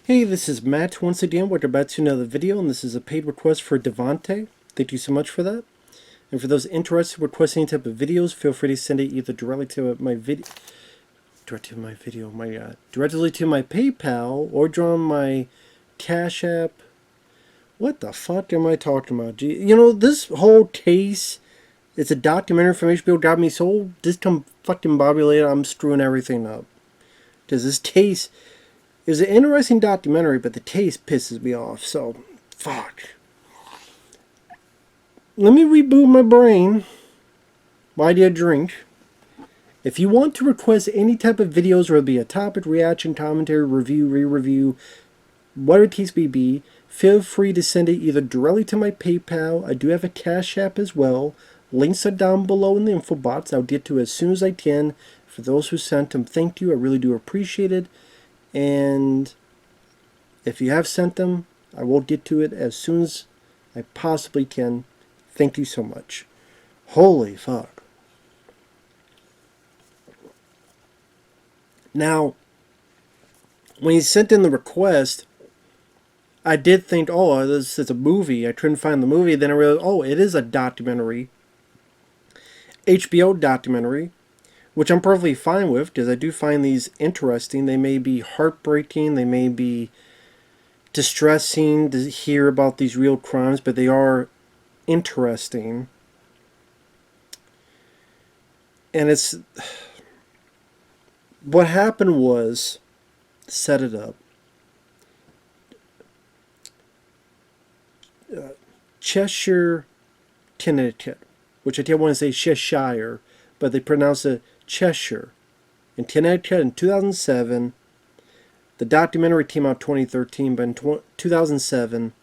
Hey, this is Matt once again. We're about to another video, and this is a paid request for Devonte. Thank you so much for that. And for those interested in requesting any type of videos, feel free to send it either directly to my directly to my PayPal or join my Cash App. What the fuck am I talking about? You know, this whole case, it's a documentary from HBO, got me so discombobulated. I'm screwing everything up. Because this case is an interesting documentary, but the taste pisses me off, so fuck. Let me reboot my brain. Why do you drink? If you want to request any type of videos, whether it be a topic, reaction, commentary, review, re-review, whatever the case may be, feel free to send it either directly to my PayPal. I do have a Cash App as well. Links are down below in the info box. I'll get to it as soon as I can. For those who sent them, thank you. I really do appreciate it. And if you have sent them, I will get to it as soon as I possibly can. Thank you so much. Holy fuck. Now, when he sent in the request, I did think, oh, this is a movie. I couldn't find the movie. Then I realized, oh, it is a documentary. HBO documentary. Which I'm perfectly fine with, because I do find these interesting. They may be heartbreaking, they may be distressing to hear about these real crimes, but they are interesting. And it's... what happened was, set it up. Cheshire, Connecticut, which I want to say Cheshire, but they pronounce it Cheshire, in Connecticut in 2007. The documentary came out 2013, but in 2007,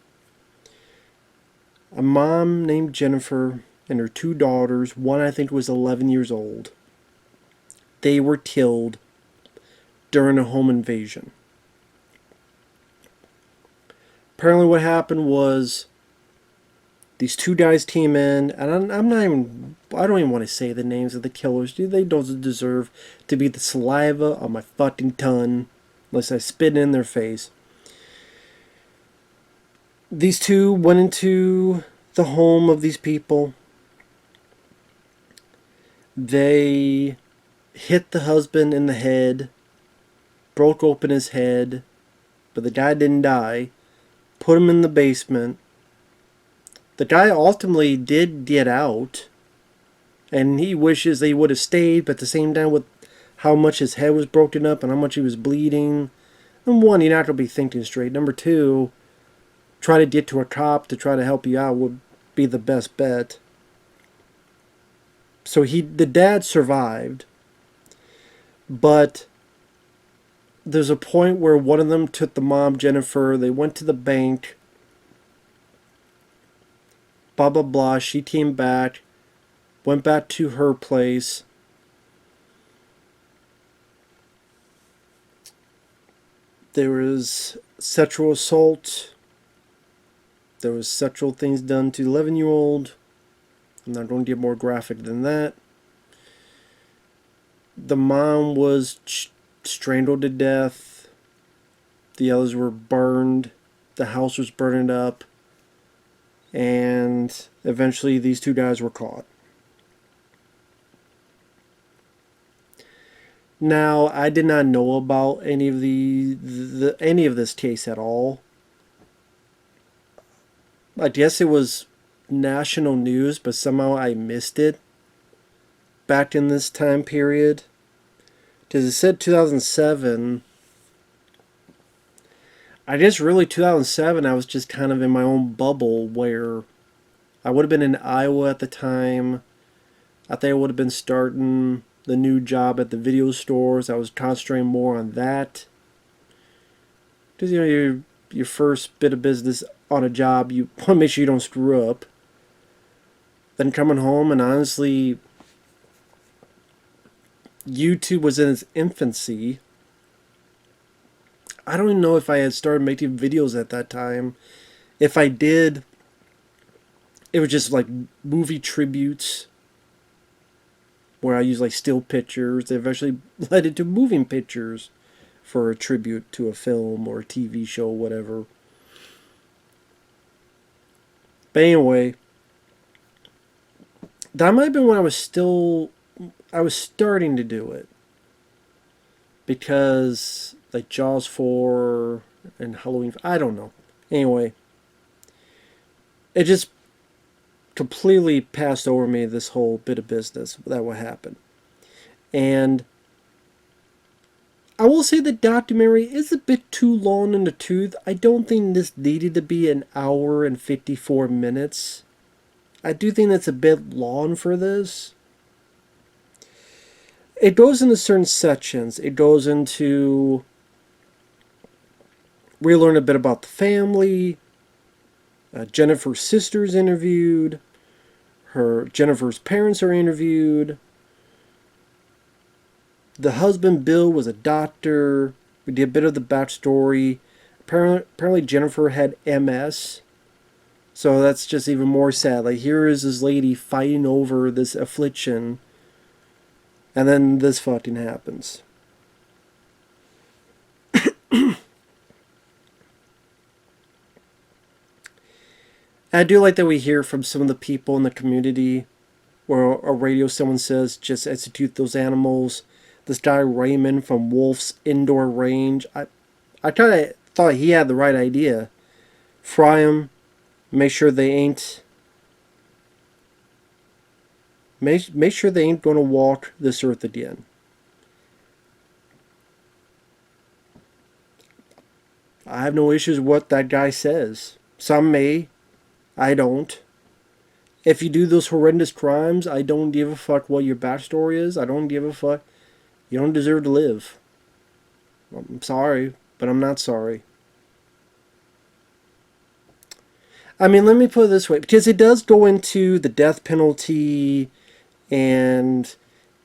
a mom named Jennifer and her two daughters, one I think was 11 years old, they were killed during a home invasion. Apparently what happened was these two guys came in, and I don't even want to say the names of the killers. They don't deserve to be the saliva on my fucking tongue unless I spit in their face. These two went into the home of these people. They hit the husband in the head, broke open his head, but the guy didn't die, put him in the basement. The guy ultimately did get out, and he wishes they would have stayed, but at the same time, with how much his head was broken up and how much he was bleeding, number one, you're not going to be thinking straight. Number two, try to get to a cop to try to help you out would be the best bet. So the dad survived, but there's a point where one of them took the mom, Jennifer, they went to the bank, blah blah blah. She came back, went back to her place. There was sexual assault. There was sexual things done to the 11-year-old. I'm not going to get more graphic than that. The mom was strangled to death. The others were burned. The house was burned up. And eventually these two guys were caught. Now, I did not know about any of any of this case at all. I guess it was national news, but somehow I missed it back in this time period. Because it said 2007. I guess really 2007 I was just kind of in my own bubble where I would have been in Iowa at the time. I think I would have been starting the new job at the video stores. I was concentrating more on that. Because, you know, your first bit of business on a job, you want to make sure you don't screw up. Then coming home, and honestly, YouTube was in its infancy. I don't even know if I had started making videos at that time. If I did, it was just like movie tributes where I used like still pictures. They eventually led into moving pictures. for a tribute to a film or a TV show, whatever. But anyway, that might have been when I was starting to do it. Because, like, Jaws 4 and Halloween, I don't know. Anyway, it just completely passed over me, this whole bit of business that would happen. And I will say the documentary is a bit too long in the tooth. I don't think this needed to be an hour and 54 minutes. I do think that's a bit long for this. It goes into certain sections. It goes into... We learn a bit about the family. Jennifer's sister's interviewed. Jennifer's parents are interviewed. The husband, Bill, was a doctor. We did a bit of the backstory. Apparently Jennifer had MS. So that's just even more sad. Like, here is this lady fighting over this affliction. And then this fucking happens. I do like that we hear from some of the people in the community where a radio someone says, just execute those animals. This guy Raymond from Wolf's Indoor Range, I kind of thought he had the right idea. Fry them, make sure they ain't... Make sure they ain't going to walk this earth again. I have no issues with what that guy says. Some may. I don't. If you do those horrendous crimes, I don't give a fuck what your backstory is. I don't give a fuck. You don't deserve to live. I'm sorry, but I'm not sorry. I mean, let me put it this way. Because it does go into the death penalty... And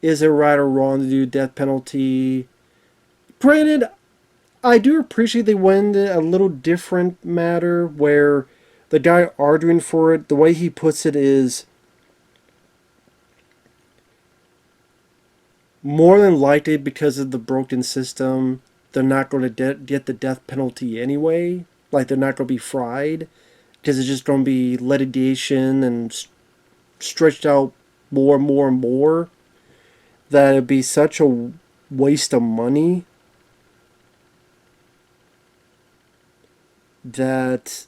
is it right or wrong to do death penalty? Granted, I do appreciate they went a little different matter where the guy arguing for it, the way he puts it is more than likely because of the broken system, they're not going to get the death penalty anyway. Like, they're not going to be fried because it's just going to be litigation and stretched out more and more and more, that it'd be such a waste of money that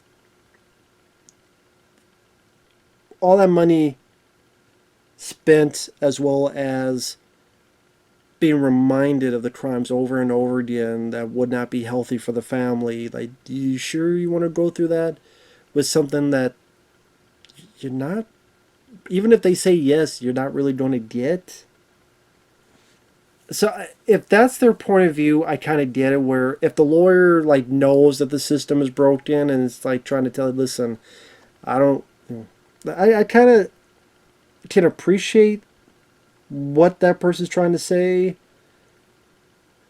all that money spent, as well as being reminded of the crimes over and over again, that would not be healthy for the family. Like, you sure you want to go through that with something that you're not, even if they say yes, you're not really going to get? So if that's their point of view, I kind of get it. Where if the lawyer like knows that the system is broken and it's like trying to tell, listen, I don't, I kind of can appreciate what that person's trying to say.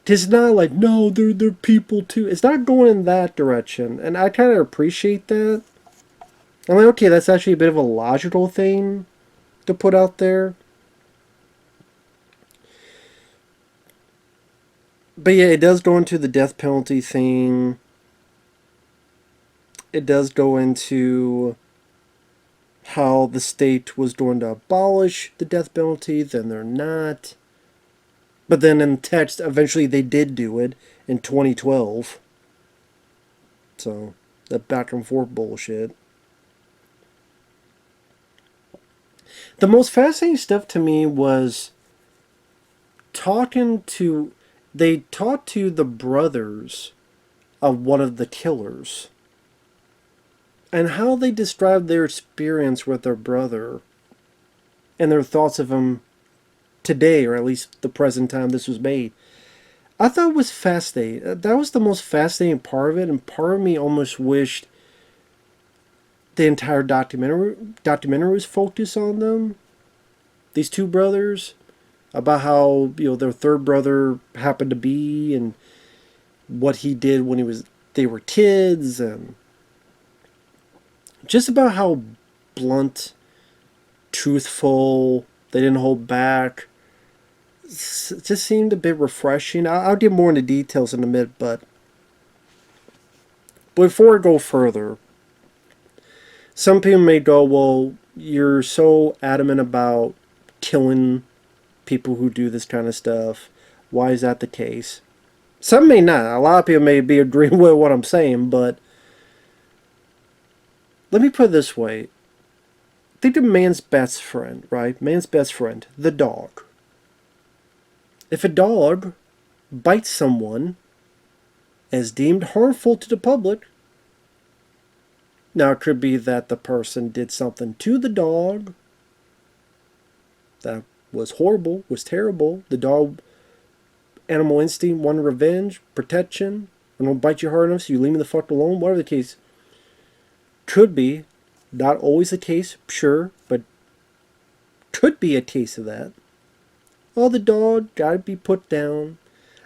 It's not like, no, they're people too. It's not going in that direction, and I kind of appreciate that. I'm like, okay, that's actually a bit of a logical thing to put out there. But yeah, it does go into the death penalty thing. It does go into how the state was going to abolish the death penalty, then they're not. But then in text, eventually they did do it in 2012. So, that back and forth bullshit. The most fascinating stuff to me was they talked to the brothers of one of the killers and how they described their experience with their brother and their thoughts of him today, or at least the present time this was made. I thought it was fascinating. That was the most fascinating part of it, and part of me almost wished the entire documentary was focused on them, these two brothers, about how, you know, their third brother happened to be and what he did when they were kids, and just about how blunt, truthful, they didn't hold back. just seemed a bit refreshing. I'll get more into details in a minute, but before I go further, some people may go, well, you're so adamant about killing people who do this kind of stuff. Why is that the case? Some may not. A lot of people may be agreeing with what I'm saying, but let me put it this way. Think of man's best friend, right? Man's best friend, the dog. If a dog bites someone as deemed harmful to the public, now it could be that the person did something to the dog that was horrible, was terrible. The dog, animal instinct, wanted revenge, protection. I don't bite you hard enough, so you leave me the fuck alone. Whatever the case. Could be. Not always the case, sure, but could be a case of that. Oh, the dog gotta be put down.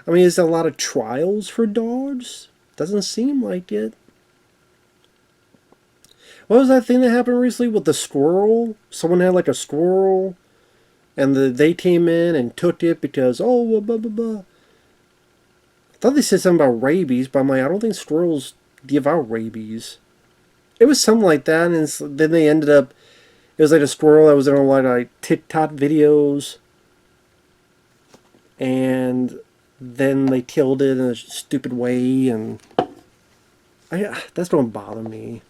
I mean, is there a lot of trials for dogs? Doesn't seem like it. What was that thing that happened recently with the squirrel? Someone had like a squirrel, and they came in and took it because, oh, blah, blah, blah. I thought they said something about rabies, but I'm like, I don't think squirrels give out rabies. It was something like that, and then they ended up, it was like a squirrel that was in a lot of like TikTok videos, and then they killed it in a stupid way, and that's don't bother me.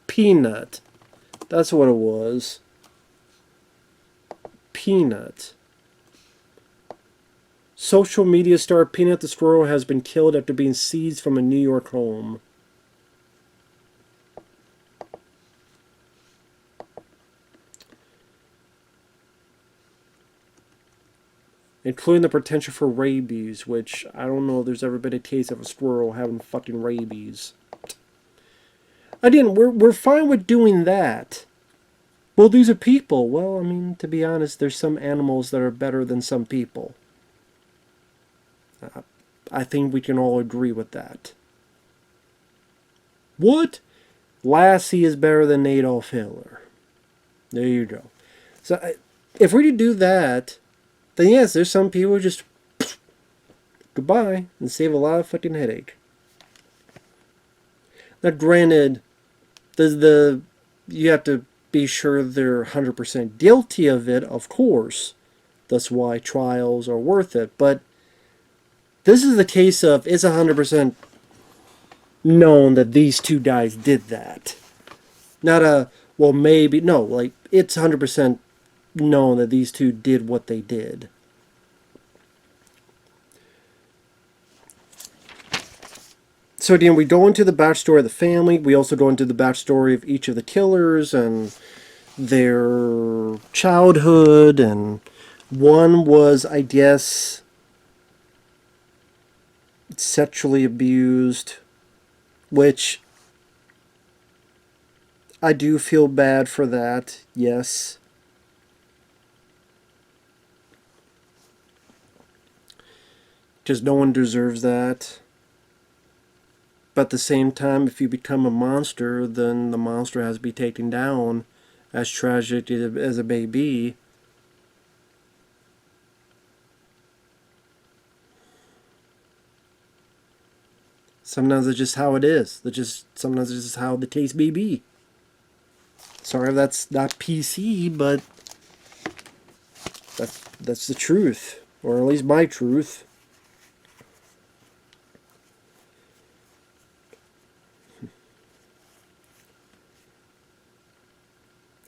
Peanut. That's what it was. Peanut. Social media star Peanut the squirrel has been killed after being seized from a New York home. Including the potential for rabies, which I don't know if there's ever been a case of a squirrel having fucking rabies. Again, we're fine with doing that. Well, these are people. Well, I mean, to be honest, there's some animals that are better than some people. I think we can all agree with that. What? Lassie is better than Adolf Hitler. There you go. So, if we do that, then yes, there's some people who just goodbye and save a lot of fucking headache. Now, granted, you have to be sure they're 100% guilty of it, of course. That's why trials are worth it. But this is the case of it's 100% known that these two guys did that. Not a, well, maybe, no, like, it's 100% known that these two did what they did. So again, we go into the backstory of the family. We also go into the backstory of each of the killers and their childhood. And one was, I guess, sexually abused, which I do feel bad for that, yes. Because no one deserves that. But at the same time, if you become a monster, then the monster has to be taken down, as tragic as it may be. Sometimes it's just how it is. Sometimes it's just how the case may be. Sorry if that's not PC, but that's the truth. Or at least my truth.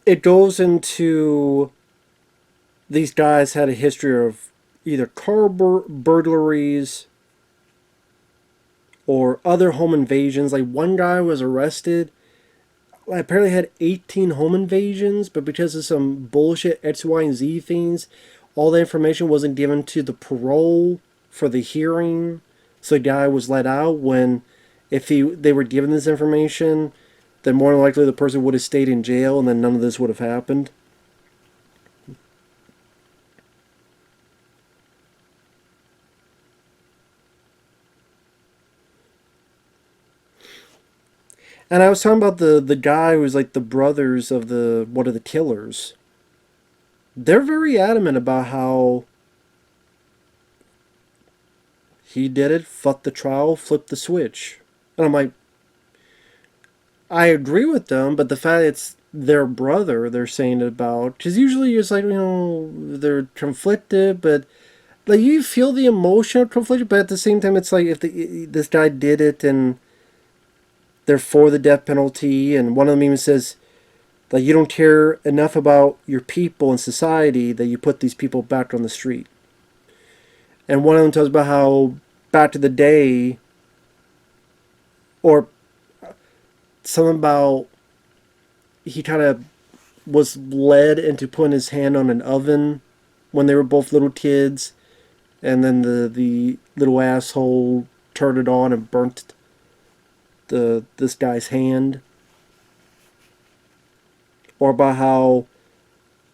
It goes into these guys had a history of either car burglaries or other home invasions. Like one guy was arrested, apparently had 18 home invasions, but because of some bullshit X, Y, and Z things, all the information wasn't given to the parole for the hearing. So the guy was let out when, if they were given this information, then more than likely the person would have stayed in jail and then none of this would have happened. And I was talking about the guy who was like the brothers of one of the killers. they're very adamant about how he did it, fucked the trial, flipped the switch. And I'm like, I agree with them, but the fact it's their brother they're saying it about, because usually it's like, they're conflicted, but like you feel the emotion of conflict, but at the same time, it's like if this guy did it and they're for the death penalty, and one of them even says like you don't care enough about your people and society that you put these people back on the street. And one of them tells about how back to the day, or something about he kind of was led into putting his hand on an oven when they were both little kids, and then the little asshole turned it on and burnt this guy's hand. Or about how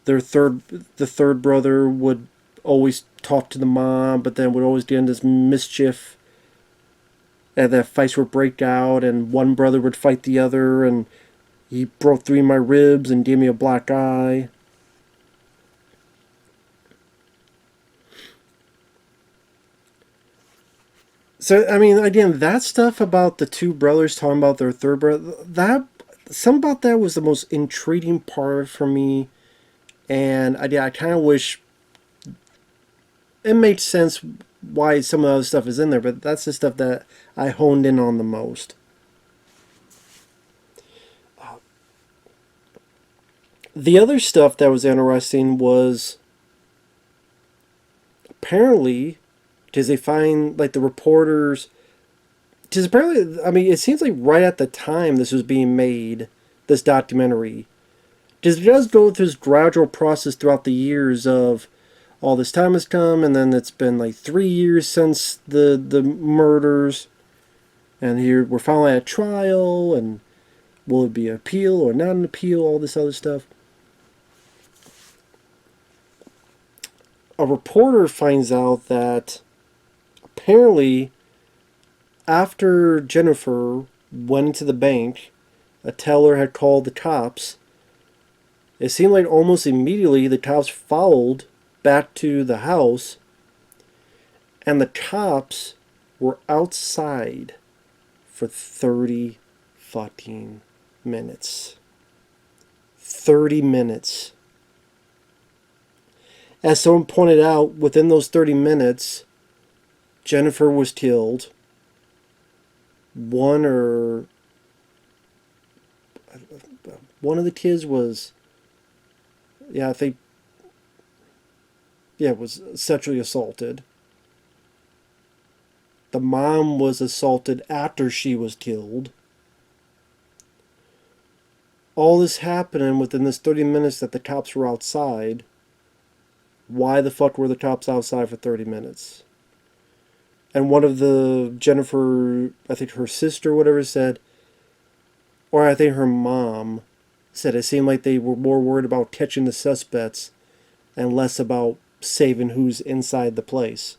the third brother would always talk to the mom, but then would always get into this mischief, and that fights would break out, and one brother would fight the other, and he broke 3 of my ribs and gave me a black eye. So I mean, again, that stuff about the two brothers talking about their third brother, that some about that was the most intriguing part for me, and I kind of wish it made sense why some of the other stuff is in there, but that's the stuff that I honed in on the most. The other stuff that was interesting was apparently because they find like the reporters. Because apparently, I mean, it seems like right at the time this was being made, this documentary, because it does go through this gradual process throughout the years of all this time has come, and then it's been like 3 years since the murders, and here we're finally at trial, and will it be an appeal or not an appeal? All this other stuff. A reporter finds out that apparently after Jennifer went into the bank, a teller had called the cops. It seemed like almost immediately the cops followed back to the house, and the cops were outside for 30 fucking minutes. 30 minutes. As someone pointed out, within those 30 minutes, Jennifer was killed. One of the kids was, I think, was sexually assaulted. The mom was assaulted after she was killed. All this happening within this 30 minutes that the cops were outside. Why the fuck were the cops outside for 30 minutes? And one of the Jennifer, I think her sister, whatever, said, or I think her mom said it seemed like they were more worried about catching the suspects and less about saving who's inside the place.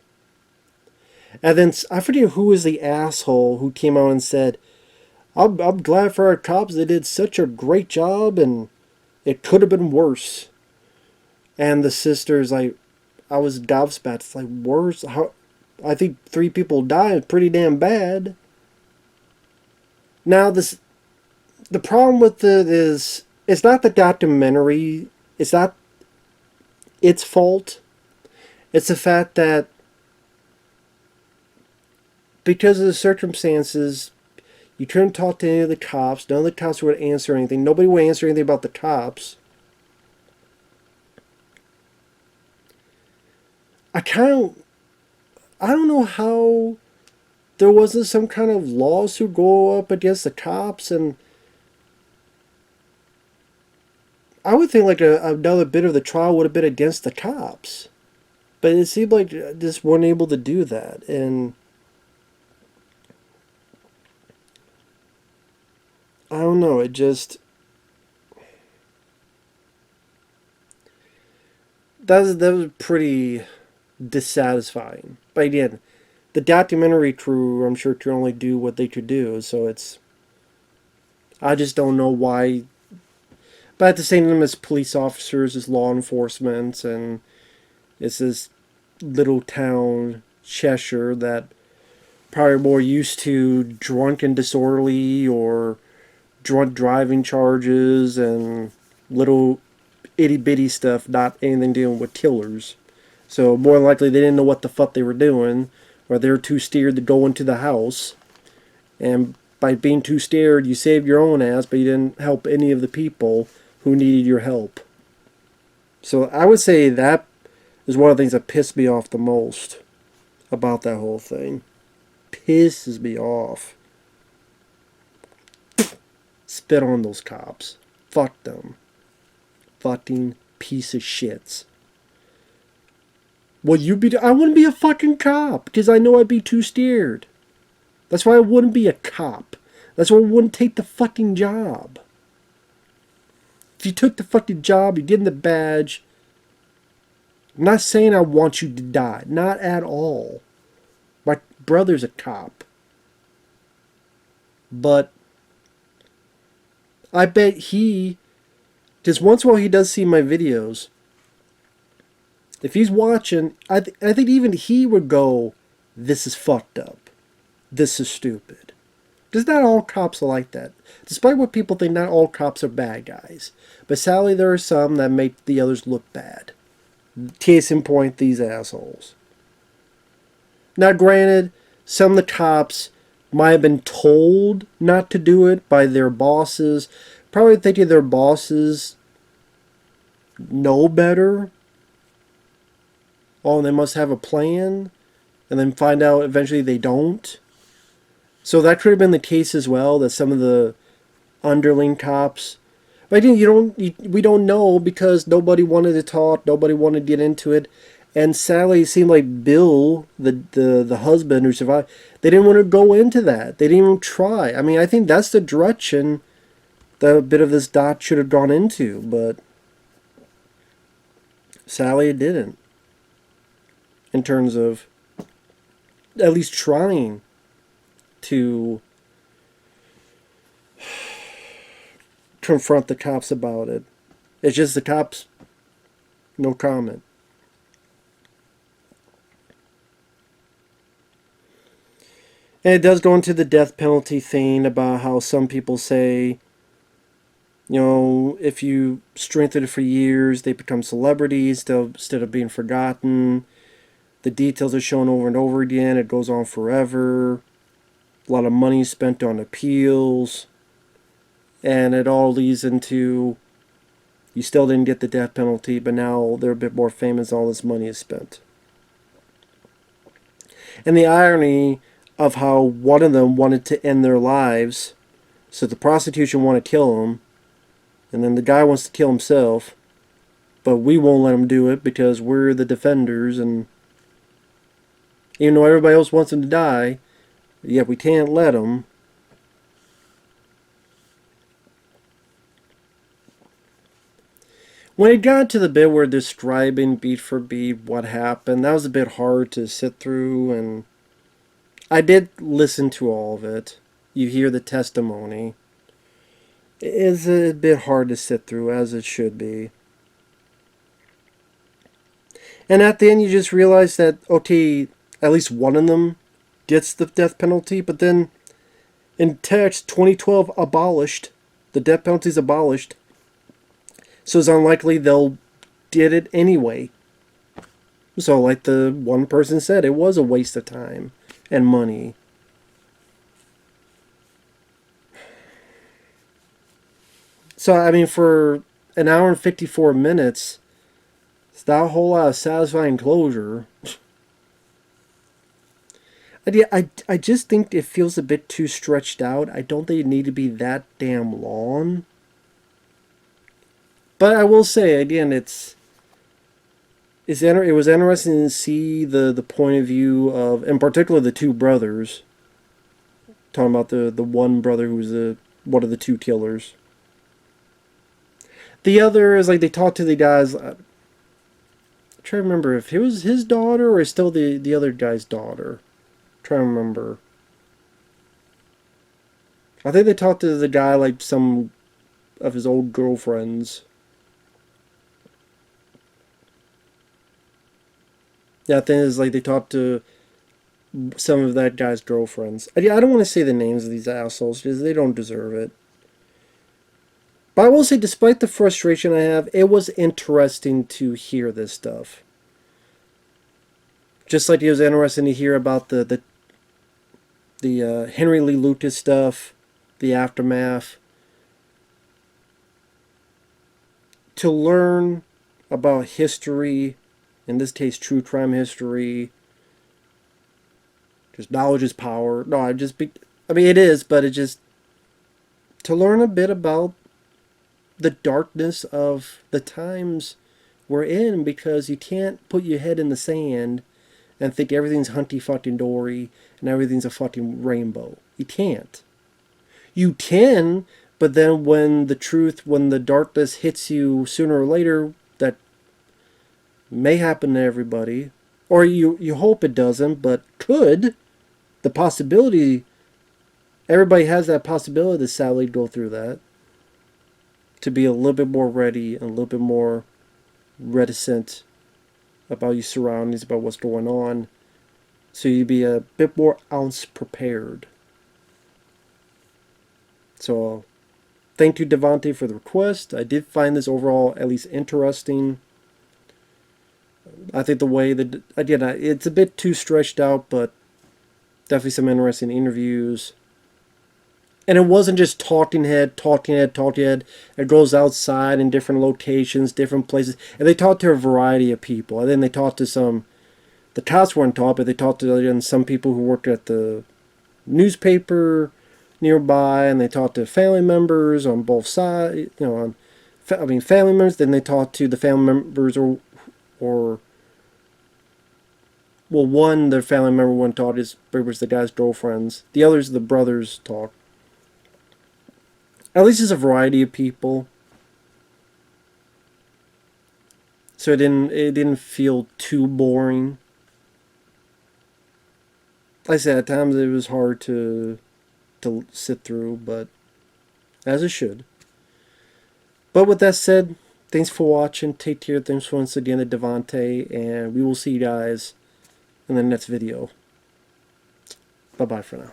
And then I forget who was the asshole who came out and said, I'm glad for our cops, they did such a great job and it could have been worse. And the sister's like, I was gobsmacked. It's like, worse? How? I think 3 people died. Pretty damn bad. Now, the problem with it is, it's not the documentary. It's not its fault. It's the fact that because of the circumstances, you couldn't talk to any of the cops. None of the cops would answer anything. Nobody would answer anything about the cops. I don't know how there wasn't some kind of lawsuit go up against the cops, and I would think like another bit of the trial would have been against the cops, but it seemed like just weren't able to do that, and I don't know. It just that was pretty dissatisfying. But again, the documentary crew, I'm sure, could only do what they could do. So I just don't know why. But at the same time, as police officers, as law enforcement, and it's this little town, Cheshire, that probably more used to drunk and disorderly or drunk driving charges and little itty bitty stuff, not anything dealing with killers. So more than likely they didn't know what the fuck they were doing, or they were too scared to go into the house. And by being too scared, you saved your own ass, but you didn't help any of the people who needed your help. So I would say that is one of the things that pissed me off the most about that whole thing. Pisses me off. Spit on those cops. Fuck them. Fucking piece of shits. Would you be? I wouldn't be a fucking cop because I know I'd be too scared. That's why I wouldn't be a cop. That's why I wouldn't take the fucking job. If you took the fucking job, you get in the badge. I'm not saying I want you to die. Not at all. My brother's a cop. But I bet he, just once in a while he does see my videos. If he's watching, I think even he would go, this is fucked up. This is stupid. Because not all cops are like that. Despite what people think, not all cops are bad guys. But sadly, there are some that make the others look bad. Case in point, these assholes. Now, granted, some of the cops might have been told not to do it by their bosses. Probably thinking their bosses know better. Oh, and they must have a plan. And then find out eventually they don't. So that could have been the case as well, that some of the underling cops. But again, we don't know because nobody wanted to talk, nobody wanted to get into it. And sadly, it seemed like Bill, the husband who survived, they didn't want to go into that. They didn't even try. I mean, I think that's the direction that a bit of this dot should have gone into, but sadly it didn't. In terms of at least trying to confront the cops about it. It's just the cops, no comment. And it does go into the death penalty thing about how some people say, you know, if you strengthen it for years, they become celebrities instead of being forgotten. The details are shown over and over again. It goes on forever. A lot of money spent on appeals. And it all leads into, you still didn't get the death penalty, but now they're a bit more famous. All this money is spent. And the irony of how one of them wanted to end their lives. So the prosecution wanted to kill him. And then the guy wants to kill himself. But we won't let him do it because we're the defenders. And even though everybody else wants him to die, yet we can't let him. When it got to the bit where describing beat for beat what happened, that was a bit hard to sit through, and I did listen to all of it. You hear the testimony. It is a bit hard to sit through, as it should be. And at the end, you just realize that, okay, at least one of them gets the death penalty, but then in text, 2012 abolished. The death penalty is abolished. So it's unlikely they'll get it anyway. So like the one person said, it was a waste of time and money. So, I mean, for an hour and 54 minutes, it's not a whole lot of satisfying closure. I just think it feels a bit too stretched out. I don't think it need to be that damn long. But I will say, again, it was interesting to see the point of view of, in particular, the two brothers. Talking about the one brother who was one of the two killers. The other is like they talked to the guys. I'm trying to remember if it was his daughter or still the other guy's daughter. I'm trying to remember. I think they talked to the guy like some of his old girlfriends. Yeah, the thing is, like, they talked to some of that guy's girlfriends. I don't want to say the names of these assholes because they don't deserve it. But I will say, despite the frustration I have, it was interesting to hear this stuff. Just like it was interesting to hear about the Henry Lee Lucas stuff, the aftermath. To learn about history, in this case, true crime history. Just knowledge is power. No, I mean, it is, but it just to learn a bit about the darkness of the times we're in, because you can't put your head in the sand and think everything's hunty fucking dory and everything's a fucking rainbow. You can't. You can, but then when the darkness hits you sooner or later, that may happen to everybody, or you hope it doesn't, but could. The possibility, everybody has that possibility to sadly go through that. To be a little bit more ready and a little bit more reticent about your surroundings, about what's going on, so you be a bit more ounce prepared. So, thank you, Devonte, for the request. I did find this overall at least interesting. I think the way that, again, it's a bit too stretched out, but definitely some interesting interviews. And it wasn't just talking head. It goes outside in different locations, different places. And they talked to a variety of people. And then they talked to the cops weren't taught, but they talked to some people who worked at the newspaper nearby. And they talked to family members on both sides, family members. Then they talked to the family members one, the family member one talked, it was the guy's girlfriends. The others, the brothers, talked. At least it's a variety of people. So it didn't feel too boring. Like I said, at times it was hard to sit through, but as it should. But with that said, thanks for watching. Take care. Thanks once again to Devonte, and we will see you guys in the next video. Bye-bye for now.